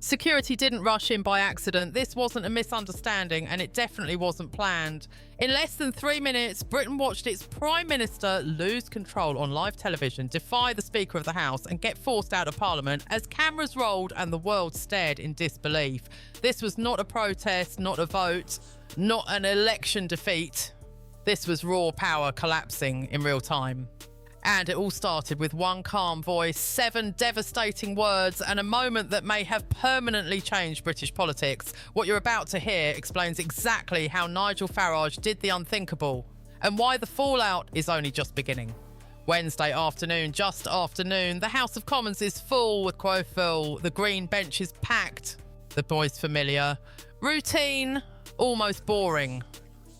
Security didn't rush in by accident. This wasn't a misunderstanding, and it definitely wasn't planned. In less than 3 minutes, Britain watched its Prime Minister lose control on live television, defy the Speaker of the House, and get forced out of Parliament as cameras rolled and the world stared in disbelief. This was not a protest, not a vote, not an election defeat. This was raw power collapsing in real time. And it all started with one calm voice, 7 devastating words, and a moment that may have permanently changed British politics. What you're about to hear explains exactly how Nigel Farage did the unthinkable and why the fallout is only just beginning. Wednesday afternoon, just after noon, the House of Commons is full with quo full. The green bench is packed. The voice familiar. Routine, almost boring.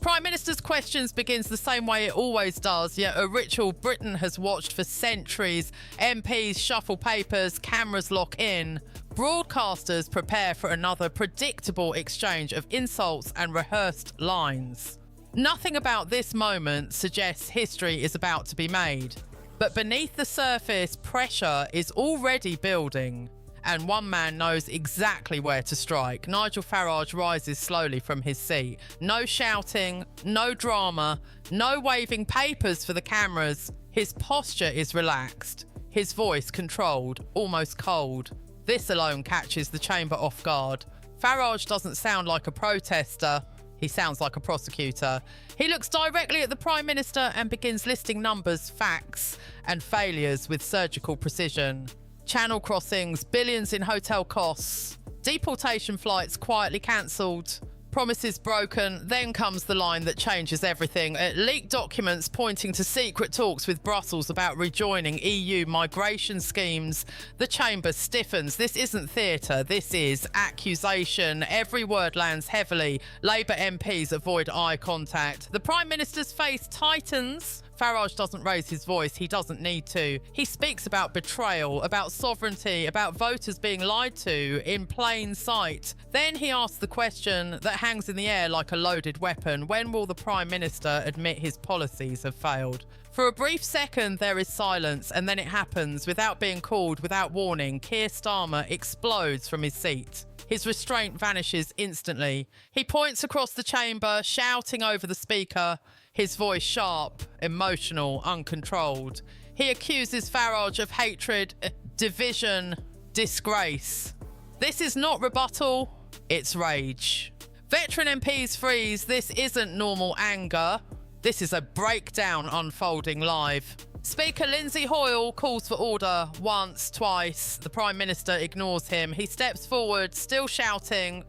Prime Minister's questions begins the same way it always does, yet a ritual Britain has watched for centuries. MPs shuffle papers, cameras lock in. Broadcasters prepare for another predictable exchange of insults and rehearsed lines. Nothing about this moment suggests history is about to be made. But beneath the surface, pressure is already building. And one man knows exactly where to strike. Nigel Farage rises slowly from his seat. No shouting, no drama, no waving papers for the cameras. His posture is relaxed, his voice controlled, almost cold. This alone catches the chamber off guard. Farage doesn't sound like a protester. He sounds like a prosecutor. He looks directly at the Prime Minister and begins listing numbers, facts, and failures with surgical precision. Channel crossings, billions in hotel costs, deportation flights quietly cancelled, promises broken. Then comes the line that changes everything. Leaked documents pointing to secret talks with Brussels about rejoining EU migration schemes. The chamber stiffens. This isn't theatre, this is accusation. Every word lands heavily. Labour MPs avoid eye contact. The Prime Minister's face tightens. Farage doesn't raise his voice, he doesn't need to. He speaks about betrayal, about sovereignty, about voters being lied to in plain sight. Then he asks the question that hangs in the air like a loaded weapon. When will the Prime Minister admit his policies have failed? For a brief second, there is silence, and then it happens. Without being called, without warning, Keir Starmer explodes from his seat. His restraint vanishes instantly. He points across the chamber, shouting over the speaker, his voice sharp, emotional, uncontrolled. He accuses Farage of hatred, division, disgrace. This is not rebuttal, it's rage. Veteran MPs freeze. This isn't normal anger. This is a breakdown unfolding live. Speaker Lindsay Hoyle calls for order once, twice. The Prime Minister ignores him. He steps forward, still shouting,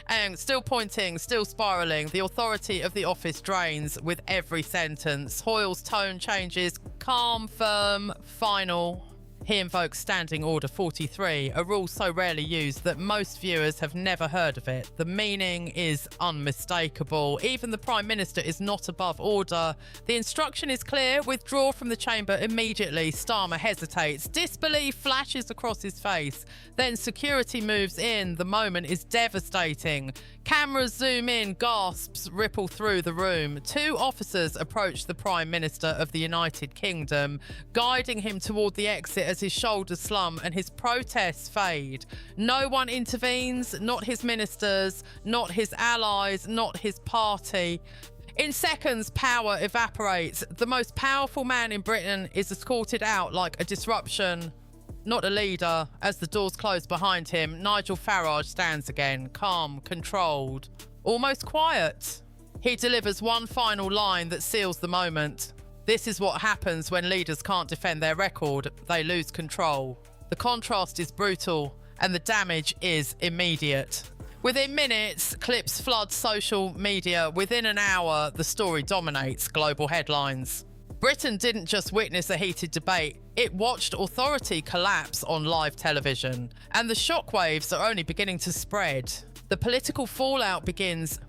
and still pointing, still spiralling. The authority of the office drains with every sentence. Hoyle's tone changes, calm, firm, final. He invokes Standing Order 43, a rule so rarely used that most viewers have never heard of it. The meaning is unmistakable. Even the Prime Minister is not above order. The instruction is clear: withdraw from the chamber immediately. Starmer hesitates. Disbelief flashes across his face. Then security moves in. The moment is devastating. Cameras zoom in, gasps ripple through the room. 2 officers approach the Prime Minister of the United Kingdom, guiding him toward the exit as his shoulders slump and his protests fade. No one intervenes, not his ministers, not his allies, not his party. In seconds, power evaporates. The most powerful man in Britain is escorted out like a disruption, not a leader. As the doors close behind him, Nigel Farage stands again, calm, controlled, almost quiet. He delivers one final line that seals the moment. This is what happens when leaders can't defend their record. They lose control. The contrast is brutal, and the damage is immediate. Within minutes, clips flood social media. Within an hour, the story dominates global headlines. Britain didn't just witness a heated debate, it watched authority collapse on live television. And the shockwaves are only beginning to spread. The political fallout begins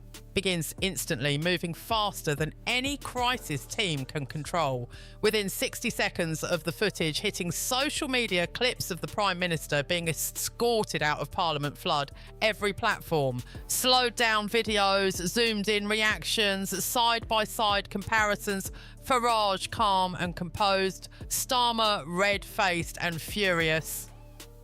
instantly, moving faster than any crisis team can control. Within 60 seconds of the footage hitting social media, clips of the Prime Minister being escorted out of Parliament flood every platform. Slowed down videos, zoomed in reactions, side-by-side comparisons. Farage calm and composed, Starmer red-faced and furious.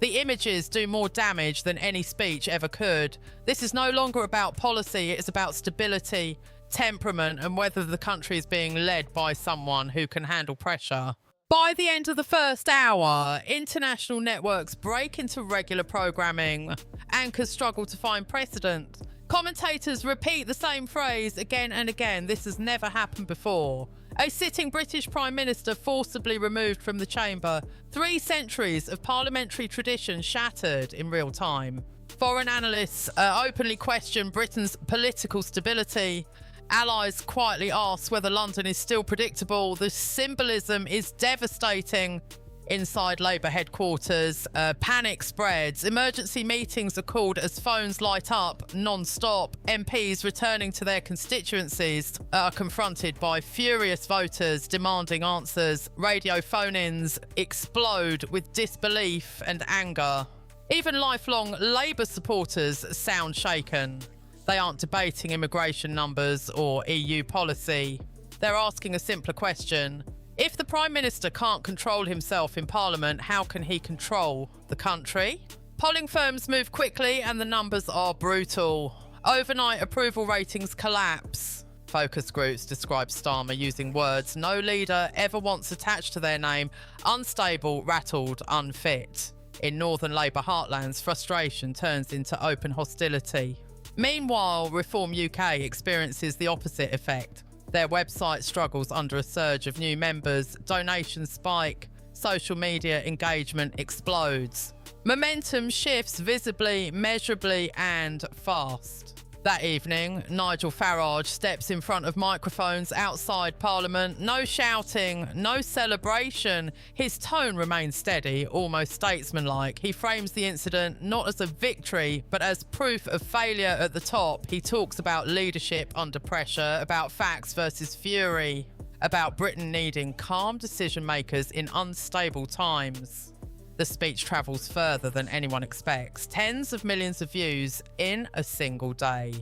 The images do more damage than any speech ever could. This is no longer about policy, it is about stability, temperament, and whether the country is being led by someone who can handle pressure. By the end of the first hour, international networks break into regular programming. Anchors struggle to find precedent. Commentators repeat the same phrase again and again. This has never happened before. A sitting British Prime Minister forcibly removed from the chamber. 3 centuries of parliamentary tradition shattered in real time. Foreign analysts openly question Britain's political stability. Allies quietly ask whether London is still predictable. The symbolism is devastating. Inside Labour headquarters, panic spreads. Emergency meetings are called as phones light up non-stop. MPs returning to their constituencies are confronted by furious voters demanding answers. Radio phone-ins explode with disbelief and anger. Even lifelong Labour supporters sound shaken. They aren't debating immigration numbers or EU policy. They're asking a simpler question. If the Prime Minister can't control himself in Parliament, how can he control the country? Polling firms move quickly and the numbers are brutal. Overnight approval ratings collapse. Focus groups describe Starmer using words no leader ever wants attached to their name: unstable, rattled, unfit. In Northern Labour heartlands, frustration turns into open hostility. Meanwhile, Reform UK experiences the opposite effect. Their website struggles under a surge of new members, donations spike, social media engagement explodes. Momentum shifts visibly, measurably, and fast. That evening, Nigel Farage steps in front of microphones outside Parliament. No shouting, no celebration. His tone remains steady, almost statesmanlike. He frames the incident not as a victory, but as proof of failure at the top. He talks about leadership under pressure, about facts versus fury, about Britain needing calm decision makers in unstable times. The speech travels further than anyone expects. Tens of millions of views in a single day.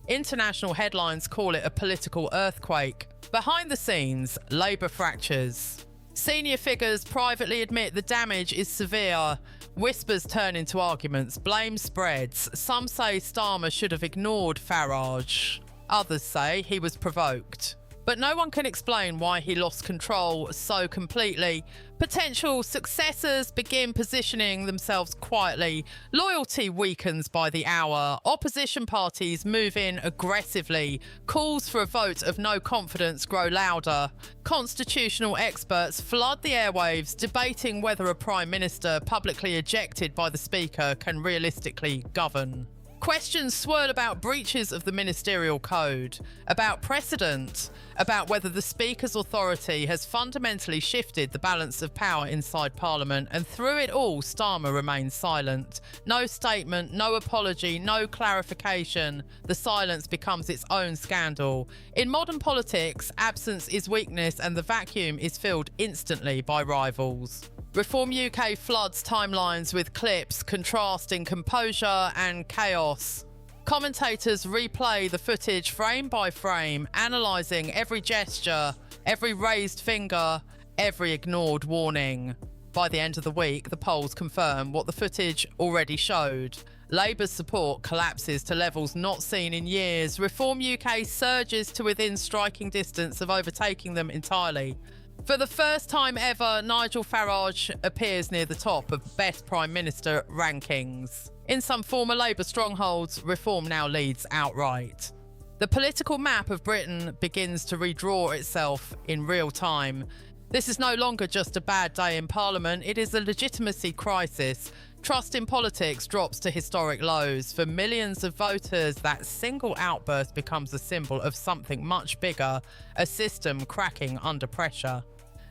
International headlines call it a political earthquake. Behind the scenes, Labour fractures. Senior figures privately admit the damage is severe. Whispers turn into arguments. Blame spreads. Some say Starmer should have ignored Farage. Others say he was provoked. But no one can explain why he lost control so completely. Potential successors begin positioning themselves quietly. Loyalty weakens by the hour. Opposition parties move in aggressively. Calls for a vote of no confidence grow louder. Constitutional experts flood the airwaves, debating whether a Prime Minister publicly ejected by the Speaker can realistically govern. Questions swirl about breaches of the ministerial code, about precedent, about whether the Speaker's authority has fundamentally shifted the balance of power inside Parliament, and through it all, Starmer remains silent. No statement, no apology, no clarification. The silence becomes its own scandal. In modern politics, absence is weakness, and the vacuum is filled instantly by rivals. Reform UK floods timelines with clips contrasting composure and chaos. Commentators replay the footage frame by frame, analysing every gesture, every raised finger, every ignored warning. By the end of the week, the polls confirm what the footage already showed. Labour's support collapses to levels not seen in years. Reform UK surges to within striking distance of overtaking them entirely. For the first time ever, Nigel Farage appears near the top of Best Prime Minister rankings. In some former Labour strongholds, Reform now leads outright. The political map of Britain begins to redraw itself in real time. This is no longer just a bad day in Parliament, it is a legitimacy crisis. Trust in politics drops to historic lows. For millions of voters, that single outburst becomes a symbol of something much bigger, a system cracking under pressure.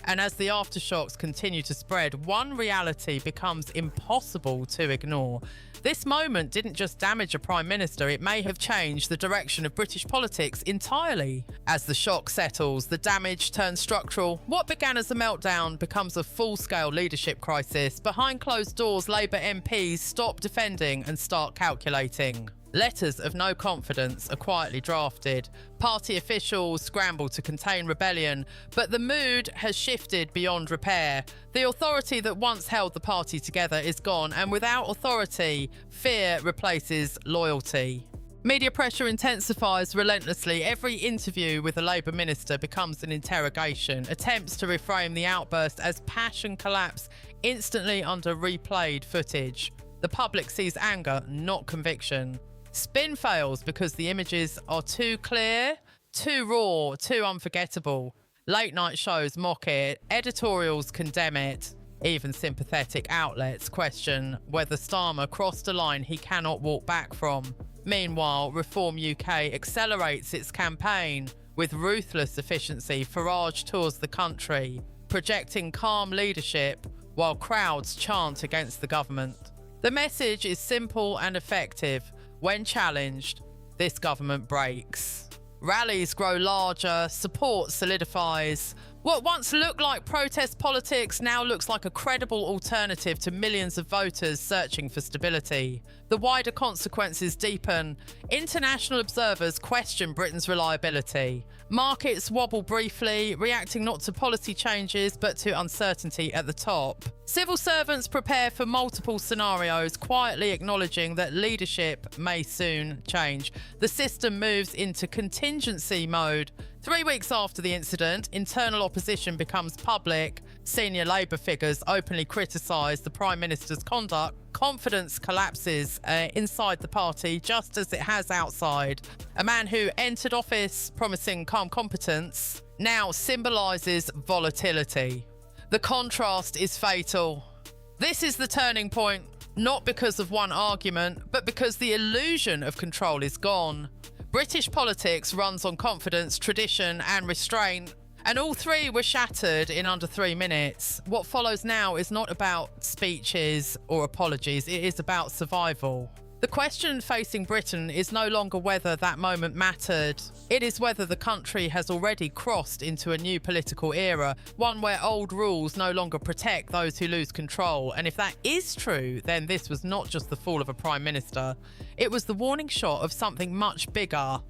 And as the aftershocks continue to spread, one reality becomes impossible to ignore. This moment didn't just damage a Prime Minister, it may have changed the direction of British politics entirely. As the shock settles, the damage turns structural. What began as a meltdown becomes a full-scale leadership crisis. Behind closed doors, Labour MPs stop defending and start calculating. Letters of no confidence are quietly drafted. Party officials scramble to contain rebellion, but the mood has shifted beyond repair. The authority that once held the party together is gone, and without authority, fear replaces loyalty. Media pressure intensifies relentlessly. Every interview with a Labour minister becomes an interrogation. Attempts to reframe the outburst as passion collapse instantly under replayed footage. The public sees anger, not conviction. Spin fails because the images are too clear, too raw, too unforgettable. Late night shows mock it, editorials condemn it. Even sympathetic outlets question whether Starmer crossed a line he cannot walk back from. Meanwhile, Reform UK accelerates its campaign. With ruthless efficiency, Farage tours the country, projecting calm leadership while crowds chant against the government. The message is simple and effective. When challenged, this government breaks. Rallies grow larger, support solidifies. What once looked like protest politics now looks like a credible alternative to millions of voters searching for stability. The wider consequences deepen. International observers question Britain's reliability. Markets wobble briefly, reacting not to policy changes but to uncertainty at the top. Civil servants prepare for multiple scenarios, quietly acknowledging that leadership may soon change. The system moves into contingency mode. 3 weeks after the incident, internal opposition becomes public. Senior Labour figures openly criticise the Prime Minister's conduct. Confidence collapses inside the party just as it has outside. A man who entered office promising calm competence now symbolises volatility. The contrast is fatal. This is the turning point, not because of one argument, but because the illusion of control is gone. British politics runs on confidence, tradition and restraint, and all three were shattered in under 3 minutes. What follows now is not about speeches or apologies, it is about survival. The question facing Britain is no longer whether that moment mattered. It is whether the country has already crossed into a new political era, one where old rules no longer protect those who lose control. And if that is true, then this was not just the fall of a Prime Minister. It was the warning shot of something much bigger.